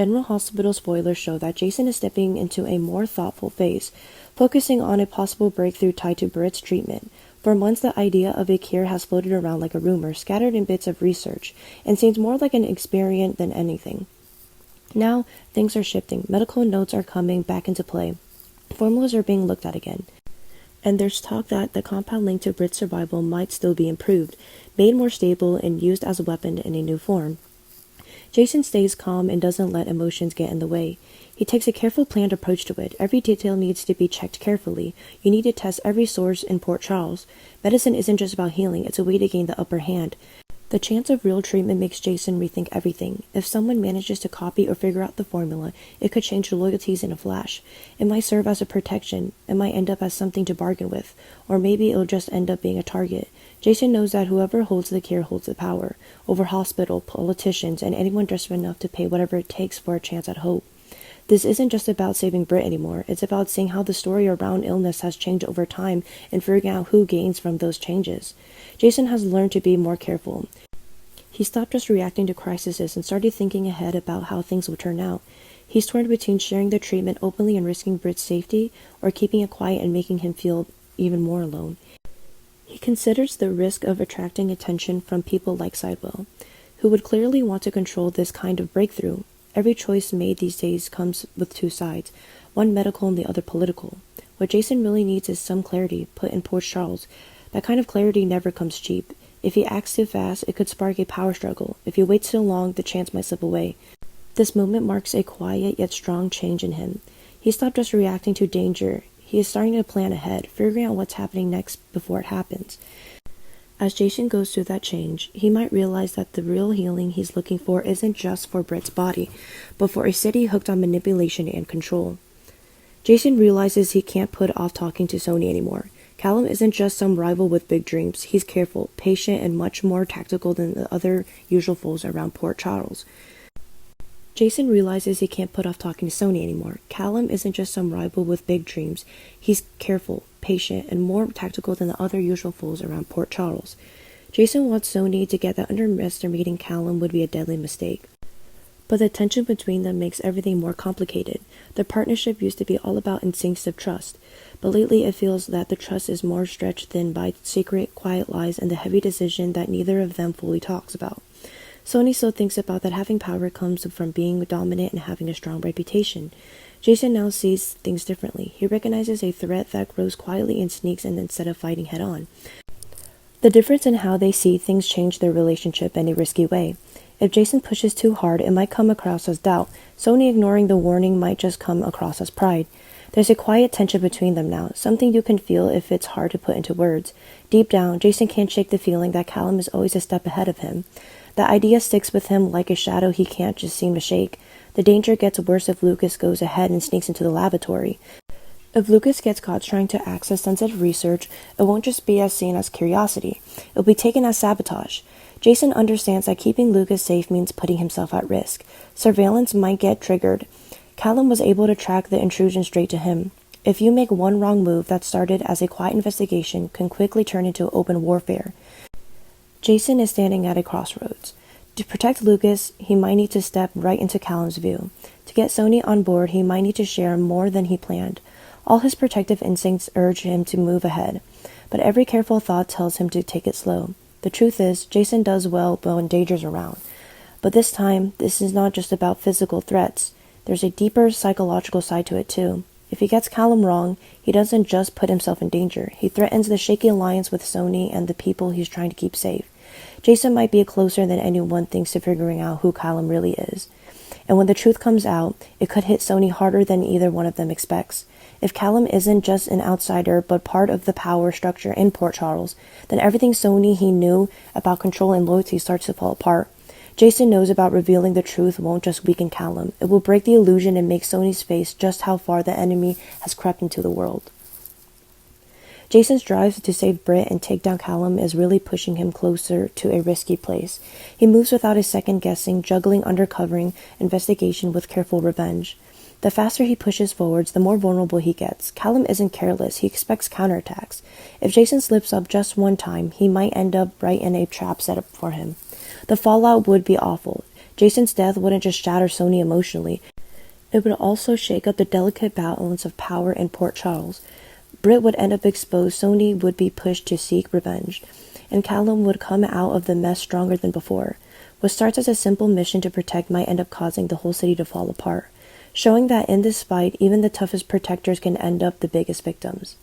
General Hospital spoilers show that Jason is stepping into a more thoughtful phase, focusing on a possible breakthrough tied to Britt's treatment. For months, the idea of a cure has floated around like a rumor, scattered in bits of research, and seems more like an experiment than anything. Now, things are shifting. Medical notes are coming back into play. Formulas are being looked at again. And there's talk that the compound linked to Britt's survival might still be improved, made more stable, and used as a weapon in a new form. Jason stays calm and doesn't let emotions get in the way. He takes a careful planned approach to it. Every detail needs to be checked carefully. You need to test every source in Port Charles. Medicine isn't just about healing, it's a way to gain the upper hand. The chance of real treatment makes Jason rethink everything. If someone manages to copy or figure out the formula, it could change loyalties in a flash. It might serve as a protection. It might end up as something to bargain with. Or maybe it'll just end up being a target. Jason knows that whoever holds the cure holds the power over hospital, politicians, and anyone desperate enough to pay whatever it takes for a chance at hope. This isn't just about saving Britt anymore. It's about seeing how the story around illness has changed over time and figuring out who gains from those changes. Jason has learned to be more careful. He stopped just reacting to crises and started thinking ahead about how things would turn out. He's torn between sharing the treatment openly and risking Britt's safety, or keeping it quiet and making him feel even more alone. He considers the risk of attracting attention from people like Sidewell, who would clearly want to control this kind of breakthrough. Every choice made these days comes with two sides, one medical and the other political. What Jason really needs is some clarity put in Port Charles. That kind of clarity never comes cheap. If he acts too fast, it could spark a power struggle. If he waits too long, the chance might slip away. This moment marks a quiet yet strong change in him. He stopped just reacting to danger. He is starting to plan ahead, figuring out what's happening next before it happens. As Jason goes through that change, he might realize that the real healing he's looking for isn't just for Britt's body, but for a city hooked on manipulation and control. Jason realizes he can't put off talking to Sony anymore. Callum isn't just some rival with big dreams. He's careful, patient, and much more tactical than the other usual foes around Port Charles. Jason realizes he can't put off talking to Sony anymore. Callum isn't just some rival with big dreams. He's careful, patient, and more tactical than the other usual foes around Port Charles. Jason wants Sony to get that underestimating Callum would be a deadly mistake. But the tension between them makes everything more complicated. Their partnership used to be all about instinctive trust, but lately it feels that the trust is more stretched thin by secret, quiet lies and the heavy decision that neither of them fully talks about. Sony still thinks about that having power comes from being dominant and having a strong reputation. Jason now sees things differently. He recognizes a threat that grows quietly and sneaks in instead of fighting head-on. The difference in how they see things change their relationship in a risky way. If Jason pushes too hard, it might come across as doubt. Sony ignoring the warning might just come across as pride. There's a quiet tension between them now, something you can feel if it's hard to put into words. Deep down, Jason can't shake the feeling that Callum is always a step ahead of him. The idea sticks with him like a shadow he can't just seem to shake. The danger gets worse if Lucas goes ahead and sneaks into the laboratory. If Lucas gets caught trying to access sensitive research, it won't just be as seen as curiosity. It'll be taken as sabotage. Jason understands that keeping Lucas safe means putting himself at risk. Surveillance might get triggered. Callum was able to track the intrusion straight to him. If you make one wrong move that started as a quiet investigation can quickly turn into open warfare. Jason is standing at a crossroads. To protect Lucas, he might need to step right into Callum's view. To get Sony on board, he might need to share more than he planned. All his protective instincts urge him to move ahead, but every careful thought tells him to take it slow. The truth is, Jason does well when danger's around. But this time, this is not just about physical threats. There's a deeper psychological side to it too. If he gets Callum wrong, he doesn't just put himself in danger. He threatens the shaky alliance with Sony and the people he's trying to keep safe. Jason might be closer than anyone thinks to figuring out who Callum really is. And when the truth comes out, it could hit Sony harder than either one of them expects. If Callum isn't just an outsider but part of the power structure in Port Charles, then everything Sony he knew about control and loyalty starts to fall apart. Jason knows about revealing the truth won't just weaken Callum. It will break the illusion and make Sony's face just how far the enemy has crept into the world. Jason's drive to save Britt and take down Callum is really pushing him closer to a risky place. He moves without a second guessing, juggling undercovering investigation with careful revenge. The faster he pushes forwards, the more vulnerable he gets. Callum isn't careless. He expects counterattacks. If Jason slips up just one time, he might end up right in a trap set up for him. The fallout would be awful. Jason's death wouldn't just shatter Sony emotionally, it would also shake up the delicate balance of power in Port Charles. Britt would end up exposed, Sony would be pushed to seek revenge, and Callum would come out of the mess stronger than before. What starts as a simple mission to protect might end up causing the whole city to fall apart, showing that in this fight, even the toughest protectors can end up the biggest victims.